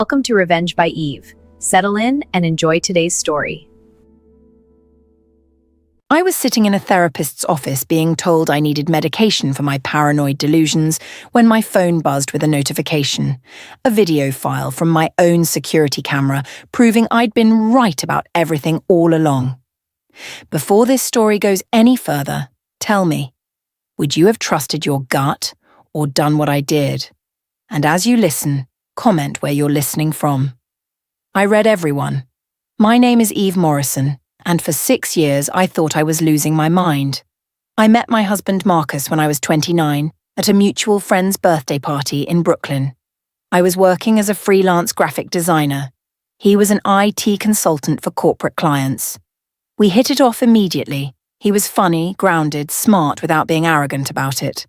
Welcome to Revenge by Eve. Settle in and enjoy today's story. I was sitting in a therapist's office being told I needed medication for my paranoid delusions when my phone buzzed with a notification, a video file from my own security camera proving I'd been right about everything all along. Before this story goes any further, tell me, would you have trusted your gut or done what I did? And as you listen, comment where you're listening from. I read everyone. My name is Eve Morrison, and for 6 years I thought I was losing my mind. I met my husband Marcus when I was 29 at a mutual friend's birthday party in Brooklyn. I was working as a freelance graphic designer. He was an IT consultant for corporate clients. We hit it off immediately. He was funny, grounded, smart without being arrogant about it.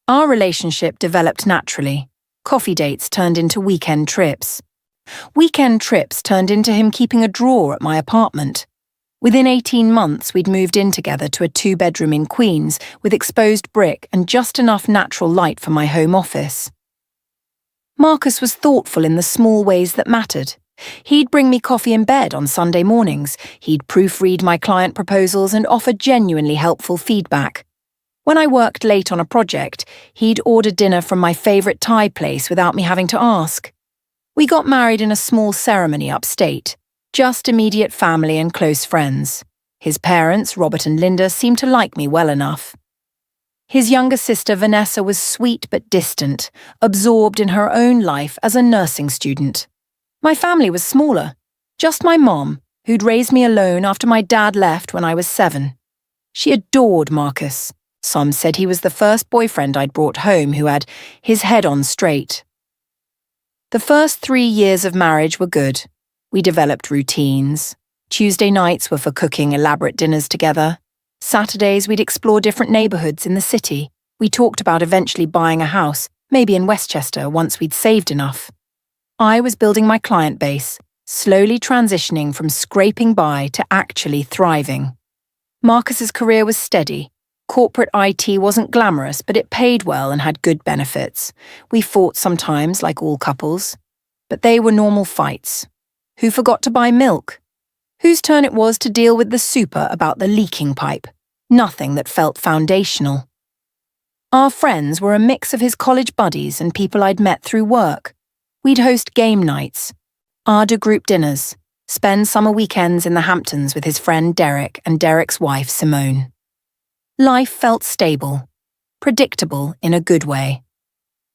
Our relationship developed naturally. Coffee dates turned into weekend trips. Weekend trips turned into him keeping a drawer at my apartment. Within 18 months, we'd moved in together to a 2-bedroom in Queens with exposed brick and just enough natural light for my home office. Marcus was thoughtful in the small ways that mattered. He'd bring me coffee in bed on Sunday mornings, he'd proofread my client proposals and offer genuinely helpful feedback. When I worked late on a project, he'd order dinner from my favourite Thai place without me having to ask. We got married in a small ceremony upstate, just immediate family and close friends. His parents, Robert and Linda, seemed to like me well enough. His younger sister, Vanessa, was sweet but distant, absorbed in her own life as a nursing student. My family was smaller, just my mom, who'd raised me alone after my dad left when I was 7. She adored Marcus. Some said he was the first boyfriend I'd brought home who had his head on straight. The first 3 years of marriage were good. We developed routines. Tuesday nights were for cooking elaborate dinners together. Saturdays we'd explore different neighbourhoods in the city. We talked about eventually buying a house, maybe in Westchester, once we'd saved enough. I was building my client base, slowly transitioning from scraping by to actually thriving. Marcus's career was steady. Corporate IT wasn't glamorous, but it paid well and had good benefits. We fought sometimes, like all couples. But they were normal fights. Who forgot to buy milk? Whose turn it was to deal with the super about the leaking pipe? Nothing that felt foundational. Our friends were a mix of his college buddies and people I'd met through work. We'd host game nights, AITA group dinners, spend summer weekends in the Hamptons with his friend Derek and Derek's wife Simone. Life felt stable, predictable in a good way.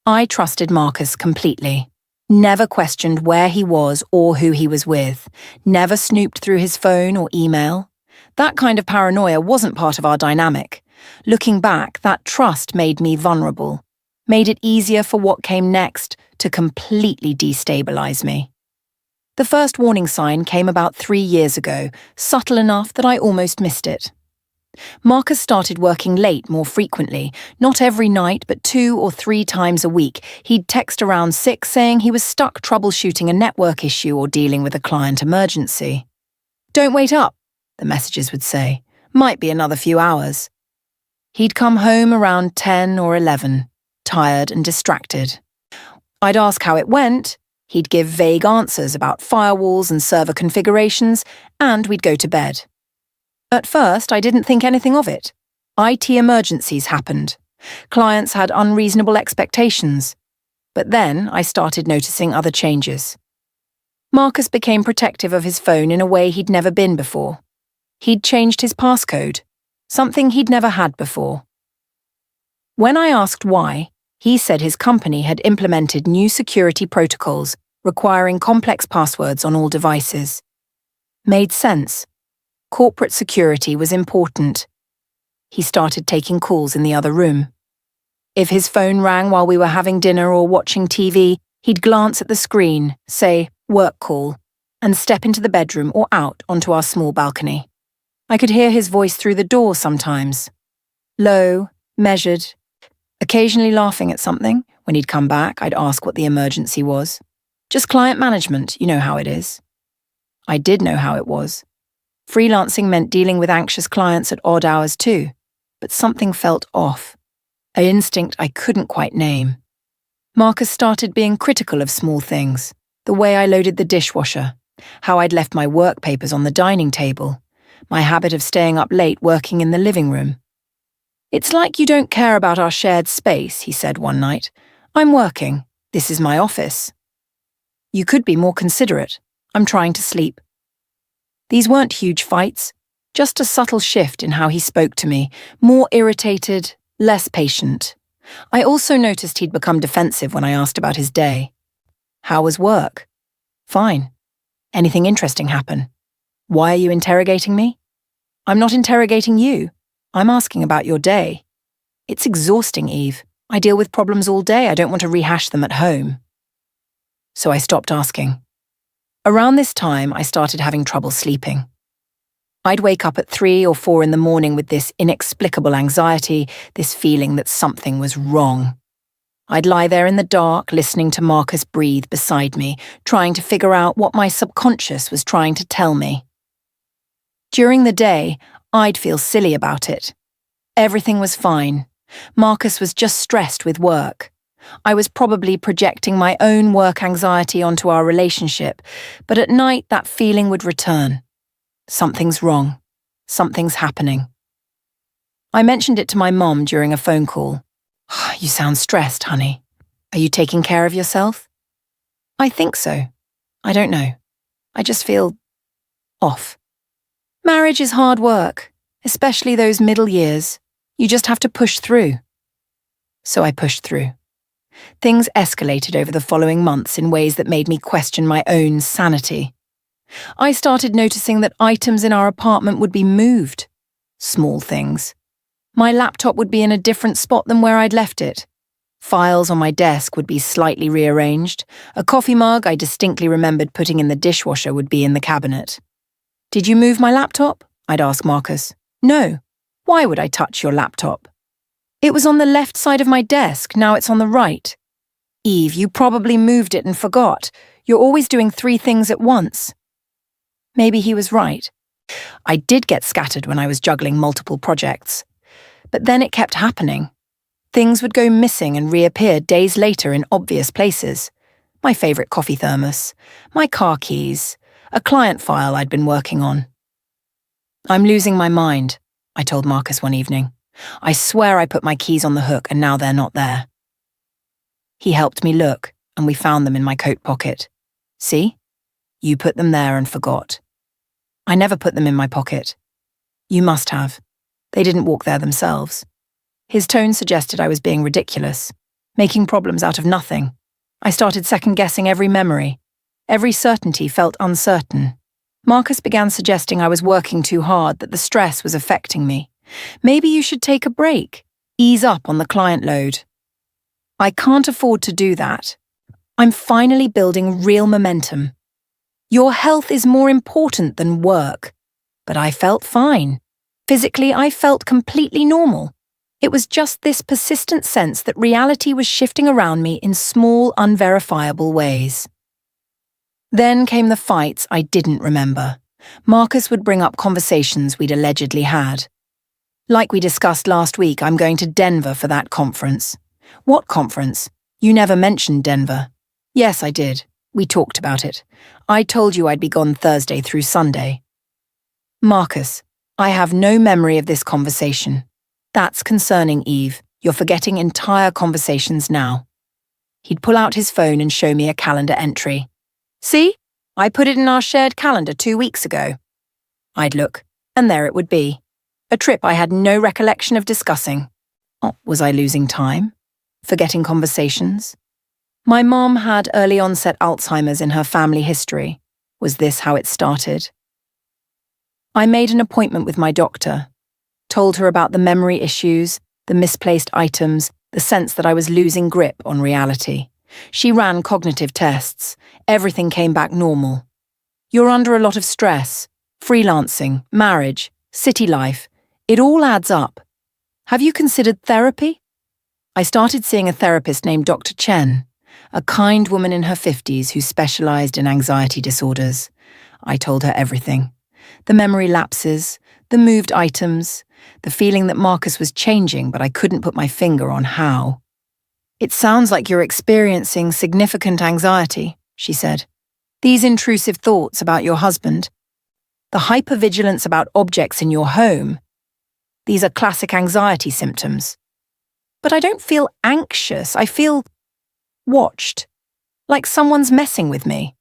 I trusted Marcus completely, never questioned where he was or who he was with, never snooped through his phone or email. That kind of paranoia wasn't part of our dynamic. Looking back, that trust made me vulnerable, made it easier for what came next to completely destabilize me. The first warning sign came about 3 years ago, subtle enough that I almost missed it. Marcus started working late more frequently, not every night but 2 or 3 times a week. He'd text around 6 saying he was stuck troubleshooting a network issue or dealing with a client emergency. "Don't wait up," the messages would say. "Might be another few hours." He'd come home around 10 or 11, tired and distracted. I'd ask how it went, he'd give vague answers about firewalls and server configurations, and we'd go to bed. At first, I didn't think anything of it. IT emergencies happened. Clients had unreasonable expectations. But then I started noticing other changes. Marcus became protective of his phone in a way he'd never been before. He'd changed his passcode, something he'd never had before. When I asked why, he said his company had implemented new security protocols requiring complex passwords on all devices. Made sense. Corporate security was important. He started taking calls in the other room. If his phone rang while we were having dinner or watching TV, he'd glance at the screen, say, "work call," and step into the bedroom or out onto our small balcony. I could hear his voice through the door sometimes. Low, measured, occasionally laughing at something. When he'd come back, I'd ask what the emergency was. Just client management, you know how it is. I did know how it was. Freelancing meant dealing with anxious clients at odd hours too, but something felt off, an instinct I couldn't quite name. Marcus started being critical of small things. The way I loaded the dishwasher, how I'd left my work papers on the dining table, my habit of staying up late working in the living room. "It's like you don't care about our shared space," he said one night. "I'm working. This is my office." "You could be more considerate. I'm trying to sleep." These weren't huge fights, just a subtle shift in how he spoke to me, more irritated, less patient. I also noticed he'd become defensive when I asked about his day. "How was work?" "Fine. Anything interesting happen?" "Why are you interrogating me?" "I'm not interrogating you. I'm asking about your day." "It's exhausting, Eve. I deal with problems all day. I don't want to rehash them at home." So I stopped asking. Around this time, I started having trouble sleeping. I'd wake up at 3 or 4 in the morning with this inexplicable anxiety, this feeling that something was wrong. I'd lie there in the dark, listening to Marcus breathe beside me, trying to figure out what my subconscious was trying to tell me. During the day, I'd feel silly about it. Everything was fine. Marcus was just stressed with work. I was probably projecting my own work anxiety onto our relationship, but at night that feeling would return. Something's wrong. Something's happening. I mentioned it to my mom during a phone call. "You sound stressed, honey. Are you taking care of yourself?" "I think so. I don't know. I just feel off." "Marriage is hard work, especially those middle years. You just have to push through." So I pushed through. Things escalated over the following months in ways that made me question my own sanity. I started noticing that items in our apartment would be moved. Small things. My laptop would be in a different spot than where I'd left it. Files on my desk would be slightly rearranged. A coffee mug I distinctly remembered putting in the dishwasher would be in the cabinet. "Did you move my laptop?" I'd ask Marcus. "No. Why would I touch your laptop?" "It was on the left side of my desk, now it's on the right." "Eve, you probably moved it and forgot. You're always doing 3 things at once." Maybe he was right. I did get scattered when I was juggling multiple projects. But then it kept happening. Things would go missing and reappear days later in obvious places. My favourite coffee thermos, my car keys, a client file I'd been working on. "I'm losing my mind," I told Marcus one evening. "I swear I put my keys on the hook and now they're not there." He helped me look, and we found them in my coat pocket. "See? You put them there and forgot." "I never put them in my pocket." "You must have. They didn't walk there themselves." His tone suggested I was being ridiculous, making problems out of nothing. I started second-guessing every memory. Every certainty felt uncertain. Marcus began suggesting I was working too hard, that the stress was affecting me. "Maybe you should take a break. Ease up on the client load." "I can't afford to do that. I'm finally building real momentum. Your health is more important than work." But I felt fine. Physically, I felt completely normal. It was just this persistent sense that reality was shifting around me in small, unverifiable ways. Then came the fights I didn't remember. Marcus would bring up conversations we'd allegedly had. "Like we discussed last week, I'm going to Denver for that conference." "What conference? You never mentioned Denver." "Yes, I did. We talked about it. I told you I'd be gone Thursday through Sunday." "Marcus, I have no memory of this conversation." "That's concerning, Eve. You're forgetting entire conversations now." He'd pull out his phone and show me a calendar entry. "See? I put it in our shared calendar 2 weeks ago." I'd look, and there it would be. A trip I had no recollection of discussing. Oh, was I losing time? Forgetting conversations? My mom had early-onset Alzheimer's in her family history. Was this how it started? I made an appointment with my doctor, told her about the memory issues, the misplaced items, the sense that I was losing grip on reality. She ran cognitive tests. Everything came back normal. "You're under a lot of stress. Freelancing, marriage, city life. It all adds up. Have you considered therapy?" I started seeing a therapist named Dr. Chen, a kind woman in her 50s who specialized in anxiety disorders. I told her everything. The memory lapses, the moved items, the feeling that Marcus was changing, but I couldn't put my finger on how. "It sounds like you're experiencing significant anxiety," she said. These intrusive thoughts about your husband, the hypervigilance about objects in your home, these are classic anxiety symptoms. But I don't feel anxious. I feel watched, like someone's messing with me.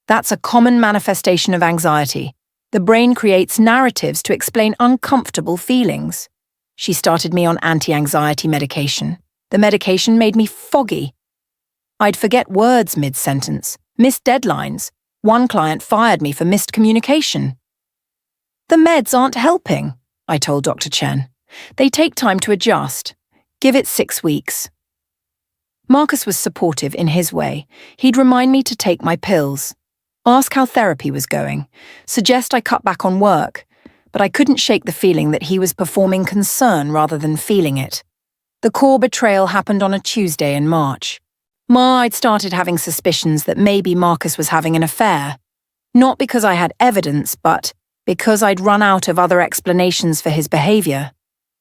That's a common manifestation of anxiety. The brain creates narratives to explain uncomfortable feelings. She started me on anti-anxiety medication. The medication made me foggy. I'd forget words mid-sentence, miss deadlines. One client fired me for missed communication. The meds aren't helping, I told Dr. Chen. They take time to adjust. Give it 6 weeks. Marcus was supportive in his way. He'd remind me to take my pills, ask how therapy was going, suggest I cut back on work, but I couldn't shake the feeling that he was performing concern rather than feeling it. The core betrayal happened on a Tuesday in March. I'd started having suspicions that maybe Marcus was having an affair. Not because I had evidence, but because I'd run out of other explanations for his behavior.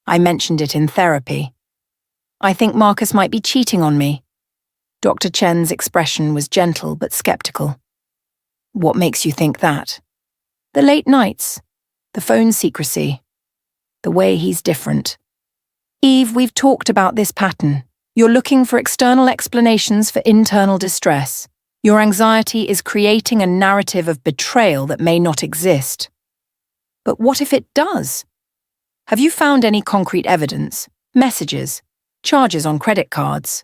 I mentioned it in therapy. I think Marcus might be cheating on me. Dr. Chen's expression was gentle but skeptical. What makes you think that? The late nights, the phone secrecy, the way he's different. Eve, we've talked about this pattern. You're looking for external explanations for internal distress. Your anxiety is creating a narrative of betrayal that may not exist. But what if it does? Have you found any concrete evidence, messages, charges on credit cards?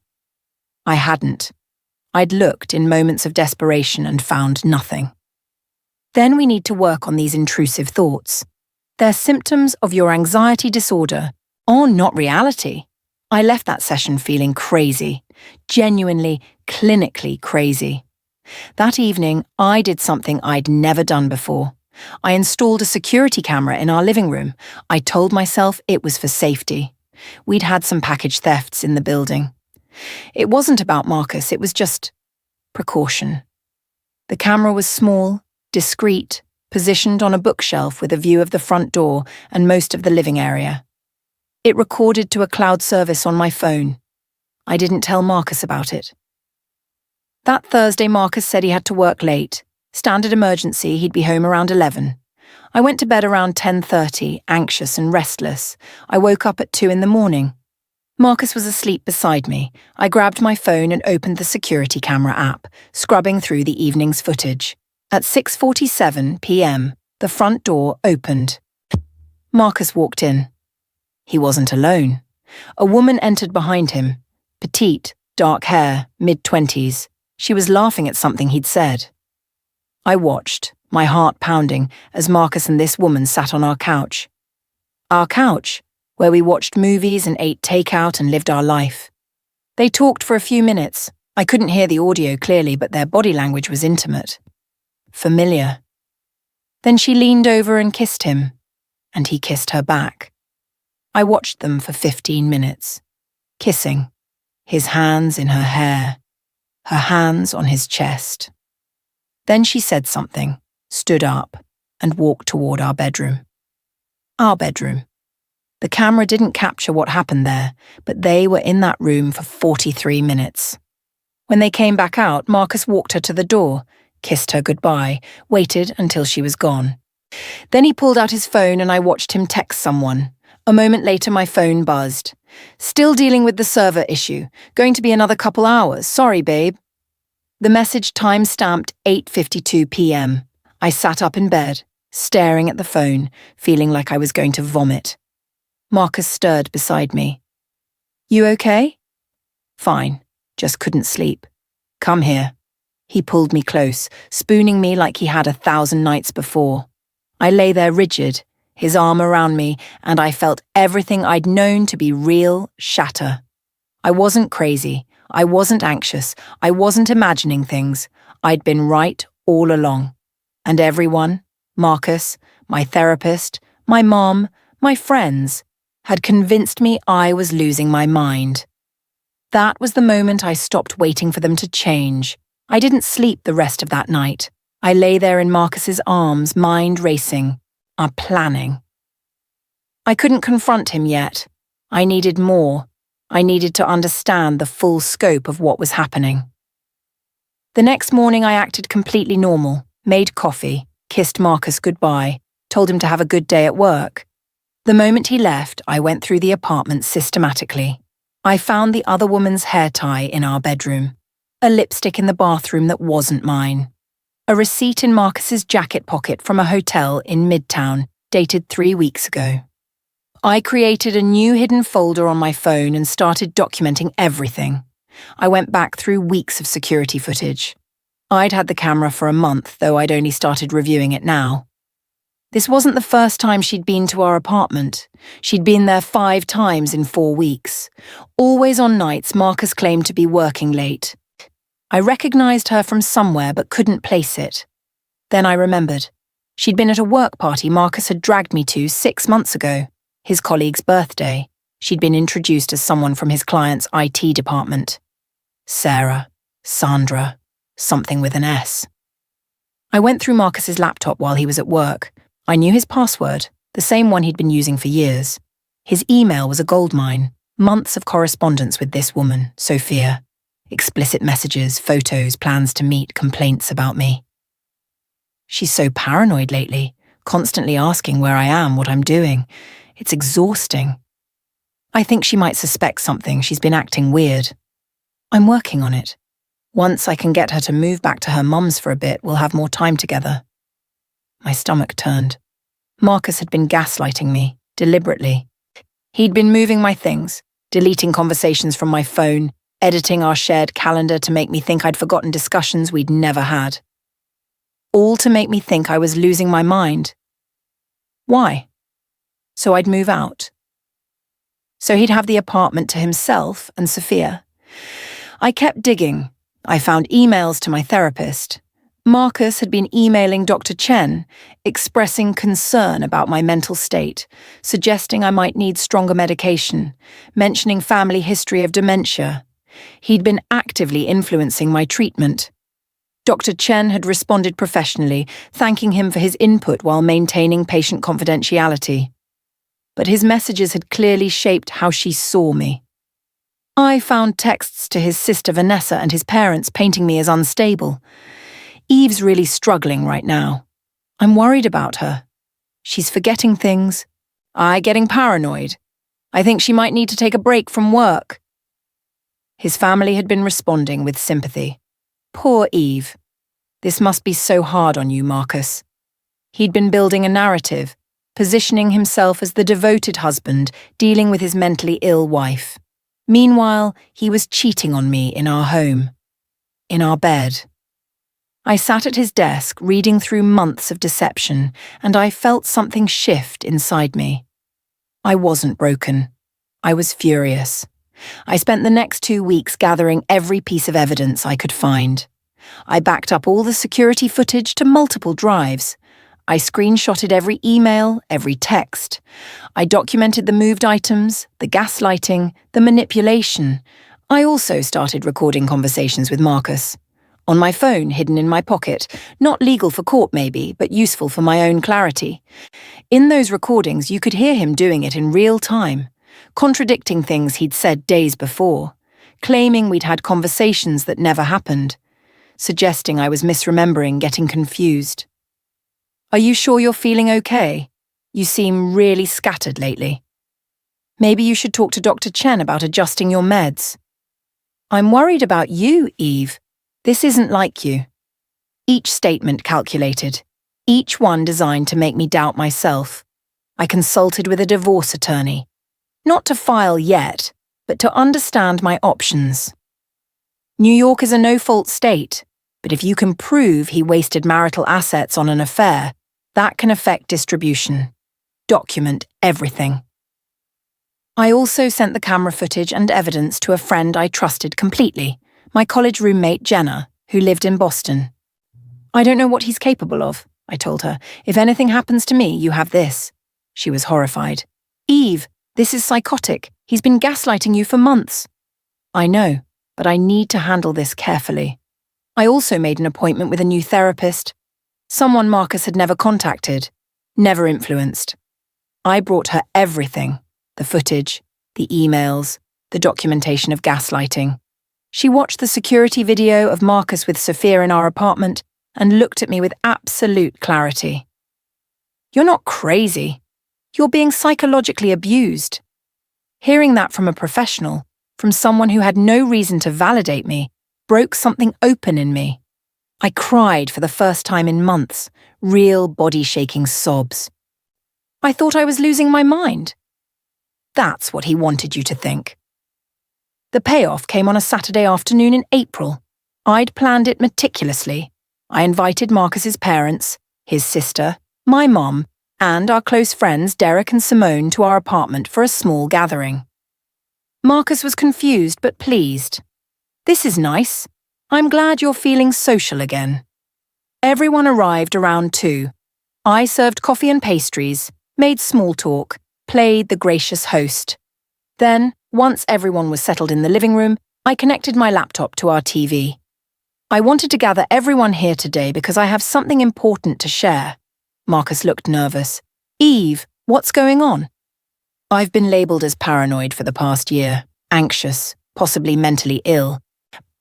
I hadn't. I'd looked in moments of desperation and found nothing. Then we need to work on these intrusive thoughts. They're symptoms of your anxiety disorder, or not reality. I left that session feeling crazy, genuinely, clinically crazy. That evening, I did something I'd never done before. I installed a security camera in our living room. I told myself it was for safety. We'd had some package thefts in the building. It wasn't about Marcus, it was just precaution. The camera was small, discreet, positioned on a bookshelf with a view of the front door and most of the living area. It recorded to a cloud service on my phone. I didn't tell Marcus about it. That Thursday, Marcus said he had to work late. Standard emergency, he'd be home around 11. I went to bed around 10:30, anxious and restless. I woke up at 2 in the morning. Marcus was asleep beside me. I grabbed my phone and opened the security camera app, scrubbing through the evening's footage. At 6:47 p.m., the front door opened. Marcus walked in. He wasn't alone. A woman entered behind him. Petite, dark hair, mid-20s. She was laughing at something he'd said. I watched, my heart pounding, as Marcus and this woman sat on our couch. Our couch, where we watched movies and ate takeout and lived our life. They talked for a few minutes. I couldn't hear the audio clearly, but their body language was intimate. Familiar. Then she leaned over and kissed him, and he kissed her back. I watched them for 15 minutes, kissing, his hands in her hair, her hands on his chest. Then she said something, stood up, and walked toward our bedroom. Our bedroom. The camera didn't capture what happened there, but they were in that room for 43 minutes. When they came back out, Marcus walked her to the door, kissed her goodbye, waited until she was gone. Then he pulled out his phone and I watched him text someone. A moment later, my phone buzzed. Still dealing with the server issue. Going to be another couple hours. Sorry, babe. The message time-stamped 8:52 p.m. I sat up in bed, staring at the phone, feeling like I was going to vomit. Marcus stirred beside me. You okay? Fine, just couldn't sleep. Come here. He pulled me close, spooning me like he had 1,000 nights before. I lay there rigid, his arm around me, and I felt everything I'd known to be real shatter. I wasn't crazy. I wasn't anxious. I wasn't imagining things. I'd been right all along. And everyone, Marcus, my therapist, my mom, my friends, had convinced me I was losing my mind. That was the moment I stopped waiting for them to change. I didn't sleep the rest of that night. I lay there in Marcus's arms, mind racing, planning. I couldn't confront him yet. I needed more. I needed to understand the full scope of what was happening. The next morning I acted completely normal, made coffee, kissed Marcus goodbye, told him to have a good day at work. The moment he left, I went through the apartment systematically. I found the other woman's hair tie in our bedroom, a lipstick in the bathroom that wasn't mine, a receipt in Marcus's jacket pocket from a hotel in Midtown, dated 3 weeks ago. I created a new hidden folder on my phone and started documenting everything. I went back through weeks of security footage. I'd had the camera for a month, though I'd only started reviewing it now. This wasn't the first time she'd been to our apartment. She'd been there 5 times in 4 weeks. Always on nights Marcus claimed to be working late. I recognized her from somewhere but couldn't place it. Then I remembered. She'd been at a work party Marcus had dragged me to 6 months ago, his colleague's birthday. She'd been introduced as someone from his client's IT department. Sarah, Sandra, something with an S. I went through Marcus's laptop while he was at work. I knew his password, the same one he'd been using for years. His email was a goldmine, months of correspondence with this woman, Sophia. Explicit messages, photos, plans to meet, complaints about me. She's so paranoid lately, constantly asking where I am, what I'm doing. It's exhausting. I think she might suspect something. She's been acting weird. I'm working on it. Once I can get her to move back to her mum's for a bit, we'll have more time together. My stomach turned. Marcus had been gaslighting me, deliberately. He'd been moving my things, deleting conversations from my phone, editing our shared calendar to make me think I'd forgotten discussions we'd never had. All to make me think I was losing my mind. Why? So I'd move out. So he'd have the apartment to himself and Sophia. I kept digging. I found emails to my therapist. Marcus had been emailing Dr. Chen, expressing concern about my mental state, suggesting I might need stronger medication, mentioning family history of dementia. He'd been actively influencing my treatment. Dr. Chen had responded professionally, thanking him for his input while maintaining patient confidentiality. But his messages had clearly shaped how she saw me. I found texts to his sister Vanessa and his parents painting me as unstable. Eve's really struggling right now. I'm worried about her. She's forgetting things. Getting paranoid. I think she might need to take a break from work. His family had been responding with sympathy. Poor Eve. This must be so hard on you, Marcus. He'd been building a narrative, positioning himself as the devoted husband, dealing with his mentally ill wife. Meanwhile, he was cheating on me in our home. In our bed. I sat at his desk, reading through months of deception, and I felt something shift inside me. I wasn't broken. I was furious. I spent the next 2 weeks gathering every piece of evidence I could find. I backed up all the security footage to multiple drives. I screenshotted every email, every text. I documented the moved items, the gaslighting, the manipulation. I also started recording conversations with Marcus. On my phone, hidden in my pocket, not legal for court maybe, but useful for my own clarity. In those recordings, you could hear him doing it in real time, contradicting things he'd said days before, claiming we'd had conversations that never happened, suggesting I was misremembering, getting confused. Are you sure you're feeling okay? You seem really scattered lately. Maybe you should talk to Dr. Chen about adjusting your meds. I'm worried about you, Eve. This isn't like you. Each statement calculated, each one designed to make me doubt myself. I consulted with a divorce attorney. Not to file yet, but to understand my options. New York is a no-fault state, but if you can prove he wasted marital assets on an affair, that can affect distribution. Document everything. I also sent the camera footage and evidence to a friend I trusted completely, my college roommate Jenna, who lived in Boston. I don't know what he's capable of, I told her. If anything happens to me, you have this. She was horrified. Eve, this is psychotic. He's been gaslighting you for months. I know, but I need to handle this carefully. I also made an appointment with a new therapist, someone Marcus had never contacted, never influenced. I brought her everything, the footage, the emails, the documentation of gaslighting. She watched the security video of Marcus with Sophia in our apartment and looked at me with absolute clarity. "You're not crazy. You're being psychologically abused." Hearing that from a professional, from someone who had no reason to validate me, broke something open in me. I cried for the first time in months, real body-shaking sobs. I thought I was losing my mind. That's what he wanted you to think. The payoff came on a Saturday afternoon in April. I'd planned it meticulously. I invited Marcus's parents, his sister, my mom, and our close friends Derek and Simone to our apartment for a small gathering. Marcus was confused but pleased. "This is nice. I'm glad you're feeling social again." Everyone arrived around 2. I served coffee and pastries, made small talk, played the gracious host. Then, once everyone was settled in the living room, I connected my laptop to our TV. I wanted to gather everyone here today because I have something important to share. Marcus looked nervous. "Eve, what's going on?" "I've been labelled as paranoid for the past year, anxious, possibly mentally ill.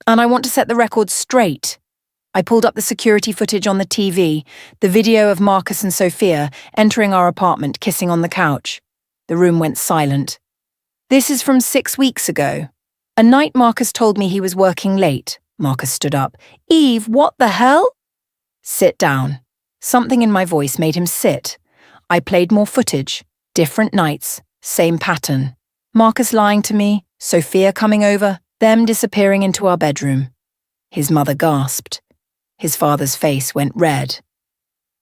And I want to set the record straight." I pulled up the security footage on the TV, the video of Marcus and Sophia entering our apartment kissing on the couch. The room went silent. "This is from 6 weeks ago. A night Marcus told me he was working late." Marcus stood up. "Eve, what the hell?" "Sit down." Something in my voice made him sit. I played more footage, different nights, same pattern. Marcus lying to me, Sophia coming over, them disappearing into our bedroom. His mother gasped. His father's face went red.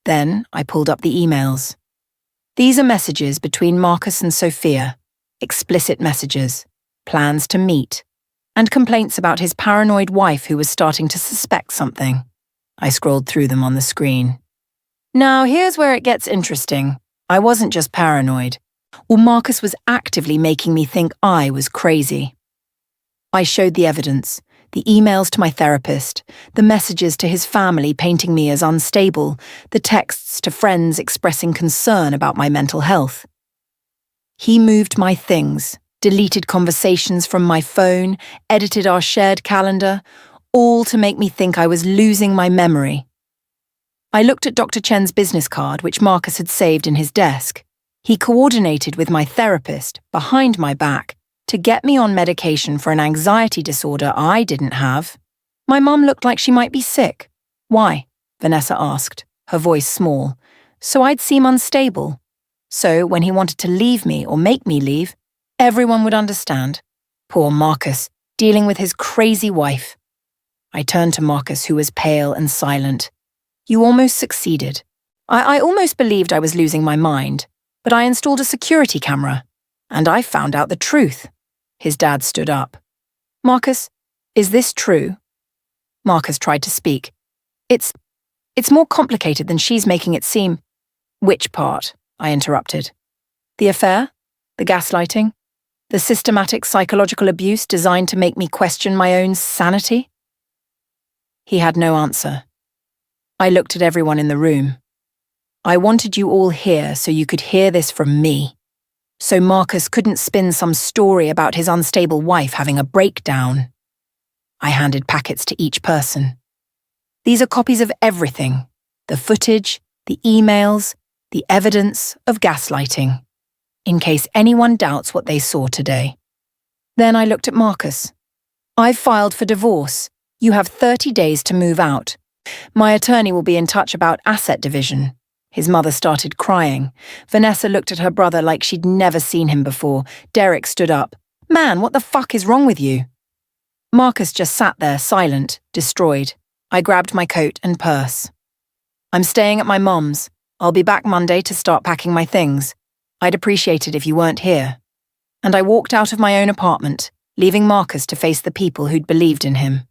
Then I pulled up the emails. These are messages between Marcus and Sophia, explicit messages, plans to meet, and complaints about his paranoid wife who was starting to suspect something. I scrolled through them on the screen. Now here's where it gets interesting. I wasn't just paranoid. Marcus was actively making me think I was crazy. I showed the evidence, the emails to my therapist, the messages to his family painting me as unstable, the texts to friends expressing concern about my mental health. He moved my things, deleted conversations from my phone, edited our shared calendar, all to make me think I was losing my memory. I looked at Dr. Chen's business card, which Marcus had saved in his desk. He coordinated with my therapist, behind my back, to get me on medication for an anxiety disorder I didn't have. My mum looked like she might be sick. "Why?" Vanessa asked, her voice small. "So I'd seem unstable. So when he wanted to leave me or make me leave, everyone would understand. Poor Marcus, dealing with his crazy wife." I turned to Marcus, who was pale and silent. "You almost succeeded. I almost believed I was losing my mind, but I installed a security camera, and I found out the truth." His dad stood up. "Marcus, is this true?" Marcus tried to speak. It's more complicated than she's making it seem." "Which part?" I interrupted. "The affair? The gaslighting? The systematic psychological abuse designed to make me question my own sanity?" He had no answer. I looked at everyone in the room. "I wanted you all here so you could hear this from me. So Marcus couldn't spin some story about his unstable wife having a breakdown." I handed packets to each person. "These are copies of everything. The footage, the emails, the evidence of gaslighting, in case anyone doubts what they saw today." Then I looked at Marcus. "I've filed for divorce. You have 30 days to move out. My attorney will be in touch about asset division." His mother started crying. Vanessa looked at her brother like she'd never seen him before. Derek stood up. "Man, what the fuck is wrong with you?" Marcus just sat there, silent, destroyed. I grabbed my coat and purse. "I'm staying at my mom's. I'll be back Monday to start packing my things. I'd appreciate it if you weren't here." And I walked out of my own apartment, leaving Marcus to face the people who'd believed in him.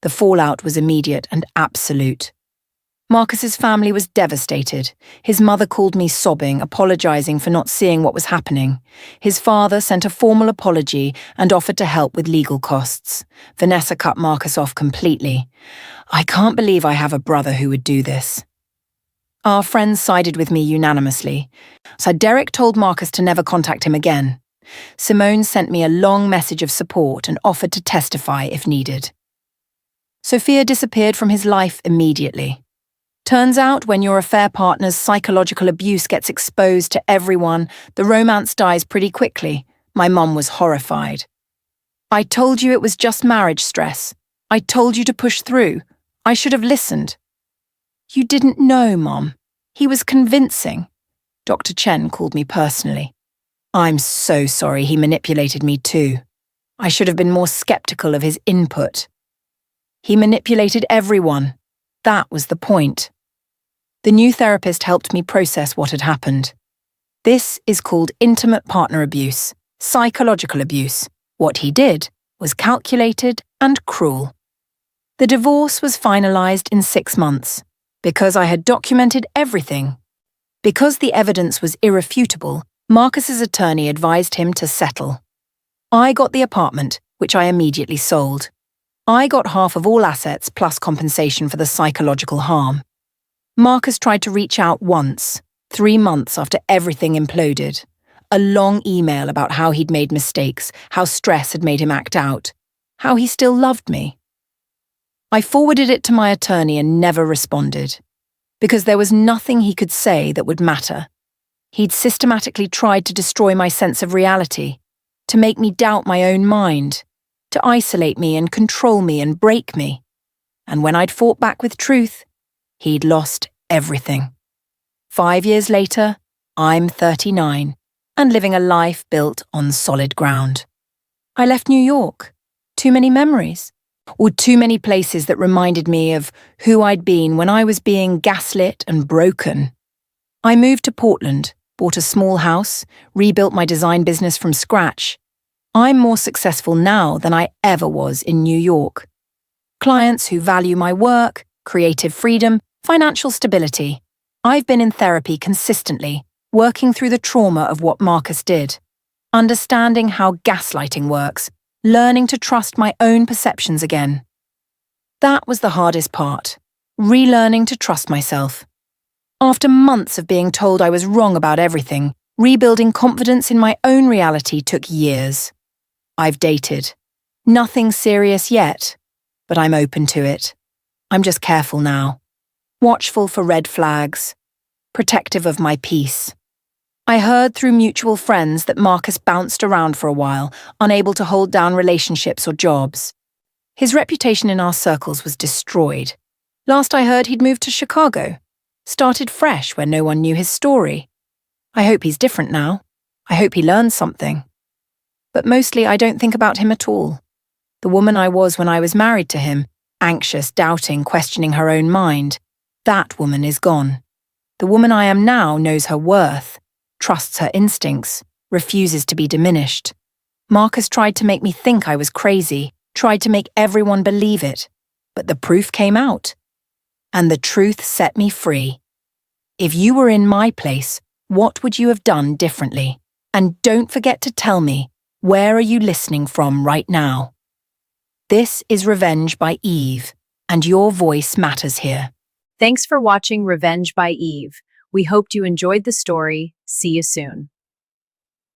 The fallout was immediate and absolute. Marcus's family was devastated. His mother called me sobbing, apologizing for not seeing what was happening. His father sent a formal apology and offered to help with legal costs. Vanessa cut Marcus off completely. "I can't believe I have a brother who would do this." Our friends sided with me unanimously. So Derek told Marcus to never contact him again. Simone sent me a long message of support and offered to testify if needed. Sophia disappeared from his life immediately. Turns out when your affair partner's psychological abuse gets exposed to everyone, the romance dies pretty quickly. My mum was horrified. "I told you it was just marriage stress. I told you to push through. I should have listened." "You didn't know, Mom. He was convincing." Dr. Chen called me personally. "I'm so sorry he manipulated me too. I should have been more skeptical of his input. He manipulated everyone. That was the point." The new therapist helped me process what had happened. This is called intimate partner abuse, psychological abuse. What he did was calculated and cruel. The divorce was finalized in 6 months because I had documented everything. Because the evidence was irrefutable, Marcus's attorney advised him to settle. I got the apartment, which I immediately sold. I got half of all assets plus compensation for the psychological harm. Marcus tried to reach out once, 3 months after everything imploded. A long email about how he'd made mistakes, how stress had made him act out, how he still loved me. I forwarded it to my attorney and never responded, because there was nothing he could say that would matter. He'd systematically tried to destroy my sense of reality, to make me doubt my own mind, to isolate me and control me and break me. And when I'd fought back with truth, he'd lost everything. 5 years later, I'm 39 and living a life built on solid ground. I left New York. Too many memories, or too many places that reminded me of who I'd been when I was being gaslit and broken. I moved to Portland, bought a small house, rebuilt my design business from scratch. I'm more successful now than I ever was in New York. Clients who value my work, creative freedom, financial stability. I've been in therapy consistently, working through the trauma of what Marcus did, understanding how gaslighting works, learning to trust my own perceptions again. That was the hardest part, relearning to trust myself. After months of being told I was wrong about everything, rebuilding confidence in my own reality took years. I've dated. Nothing serious yet, but I'm open to it. I'm just careful now. Watchful for red flags. Protective of my peace. I heard through mutual friends that Marcus bounced around for a while, unable to hold down relationships or jobs. His reputation in our circles was destroyed. Last I heard, he'd moved to Chicago. Started fresh where no one knew his story. I hope he's different now. I hope he learned something. But mostly I don't think about him at all. The woman I was when I was married to him, anxious, doubting, questioning her own mind, that woman is gone. The woman I am now knows her worth, trusts her instincts, refuses to be diminished. Marcus tried to make me think I was crazy, tried to make everyone believe it, but the proof came out. And the truth set me free. If you were in my place, what would you have done differently? And don't forget to tell me, where are you listening from right now? This is Revenge by Eve, and your voice matters here. Thanks for watching Revenge by Eve. We hoped you enjoyed the story. See you soon.